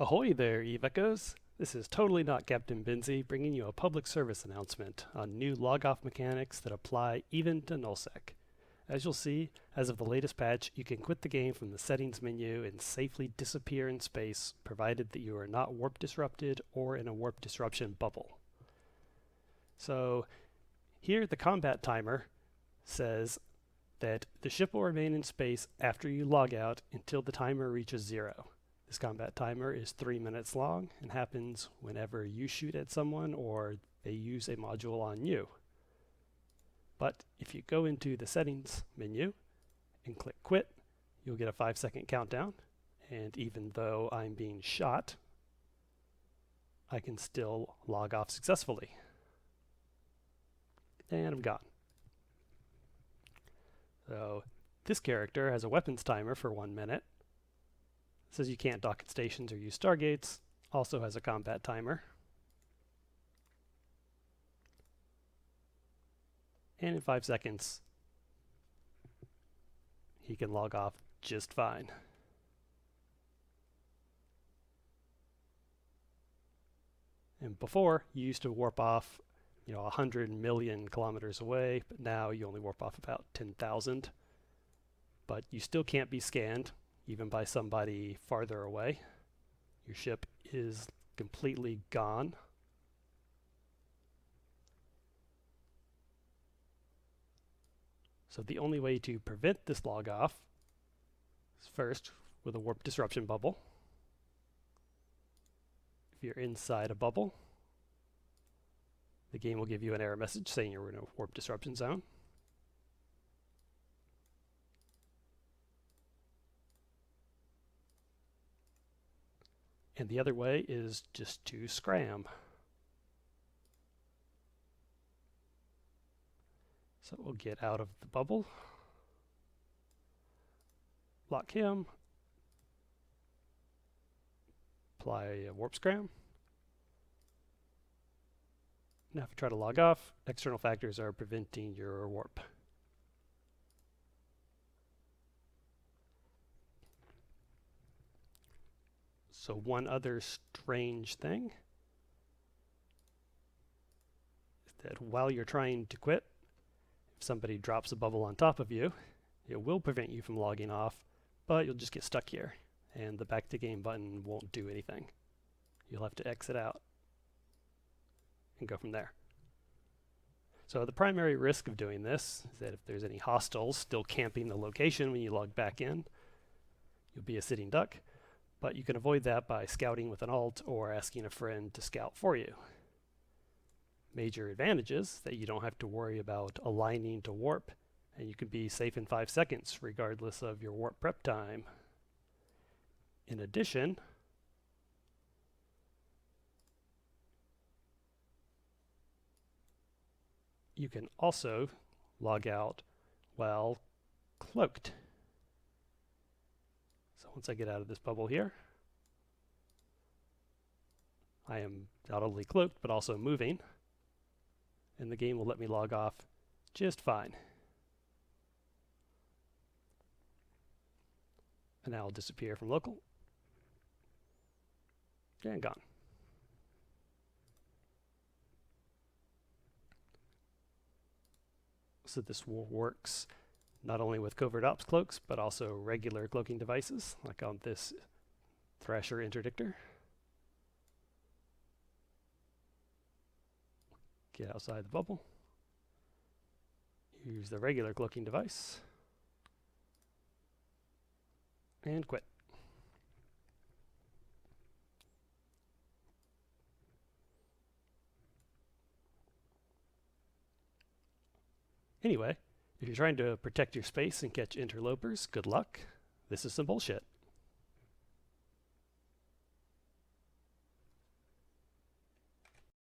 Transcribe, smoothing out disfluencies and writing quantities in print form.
Ahoy there, Eve-Echoes! This is totally not Captain Benzie bringing you a public service announcement on new Logoff mechanics that apply even to nullsec. As you'll see, as of the latest patch, you can quit the game from the settings menu and safely disappear in space, provided that you are not warp disrupted or in a warp disruption bubble. So here the combat timer says that the ship will remain in space after you log out until the timer reaches 0. This combat timer is 3 minutes long and happens whenever you shoot at someone or they use a module on you. But if you go into the settings menu and click quit, you'll get a 5-second countdown. And even though I'm being shot, I can still log off successfully. And I'm gone. So this character has a weapons timer for 1 minute. It says you can't dock at stations or use stargates. Also has a combat timer. And in 5 seconds, he can log off just fine. And before, you used to warp off 100 million kilometers away, but now you only warp off about 10,000. But you still can't be scanned, even by somebody farther away. Your ship is completely gone. So the only way to prevent this log off is first with a warp disruption bubble. If you're inside a bubble, the game will give you an error message saying you're in a warp disruption zone. And the other way is just to scram. So we'll get out of the bubble, lock him, apply a warp scram. Now if you try to log off, external factors are preventing your warp. So one other strange thing is that while you're trying to quit, if somebody drops a bubble on top of you, it will prevent you from logging off, but you'll just get stuck here, and the back to game button won't do anything. You'll have to exit out and go from there. So the primary risk of doing this is that if there's any hostiles still camping the location when you log back in, you'll be a sitting duck. But you can avoid that by scouting with an alt or asking a friend to scout for you. Major advantages that you don't have to worry about aligning to warp, and you can be safe in 5 seconds regardless of your warp prep time. In addition, you can also log out while cloaked. So once I get out of this bubble here, I am not only cloaked but also moving, and the game will let me log off just fine. And now I'll disappear from local, and gone. So this works not only with covert ops cloaks, but also regular cloaking devices, like on this Thrasher interdictor. Get outside the bubble. Use the regular cloaking device. And quit. Anyway, if you're trying to protect your space and catch interlopers, good luck. This is some bullshit.